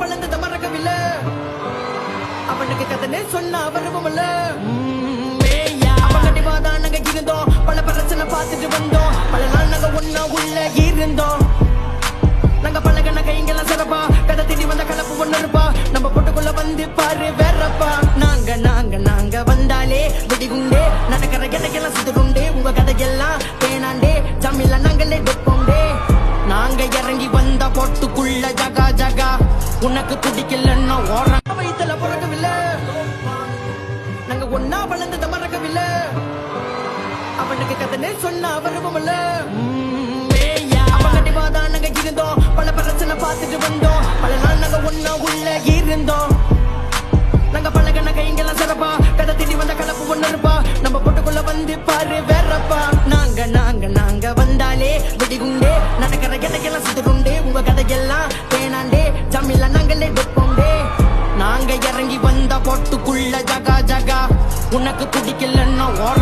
வளர்ந்தத மறக்கவில்லை அவனுக்கு கதனை சொன்ன வருவமல்ல அவன் கண்டிப்பாதான் நாங்க இருந்தோம் பல பிரச்சனை பார்த்துட்டு வந்தோம் பல நாள் நாங்க ஒன்னா உள்ள இருந்தோம் நாங்க பழகன கைங்கெல்லாம் சிறப்பா கதை தேடி வந்த கலப்பு ஒண்ணு இருப்பா நம்ம பொட்டுக்குள்ள வந்து பாரு வேறப்பா நாங்க நாங்க நாங்க வந்தாலே வெடிகுண்டே நடக்கிற கதைக்கெல்லாம் சுத்துருண்டே உங்க கதையெல்லாம் பேனாண்டே ஜம்மில நாங்களே வெப்போண்டே நாங்க இறங்கி வந்த பொட்டுக்குள்ள ஜகா ஜகா உனக்கு துடிக்கலன்னா ஓர வயிற்றுல பிறக்கவில்லை நாங்க ஒன்னா வளர்ந்தத மறக்கவில்லை அவனுக்கு கதனை சொன்ன வருவமல்ல அவன் கண்டிப்பாதான் நாங்க இருந்தோம் பல பிரச்சனை பார்த்துட்டு வந்தோம் பல நாள் நாங்க ஒன்னா உள்ள இருந்தோம் நாங்க பழகன கைங்கெல்லாம் சிறப்பா கதை தேடி வந்த கலப்பு ஒண்ணு இருப்பா நம்ம பொட்டுக்குள்ள வந்து பாரு வேறப்பா நாங்க நாங்க நாங்க வந்தாலே வெடிகுண்டே நடக்கிற கதைக்கெல்லாம் சுத்துருண்டே உங்க கதையெல்லாம் பேனாண்டே ஜம்மில நாங்களே வெப்போண்டே நாங்க இறங்கி வந்த பொட்டுக்குள்ள ஜகா ஜகா உனக்கு துடிக்கலன்னா ஓர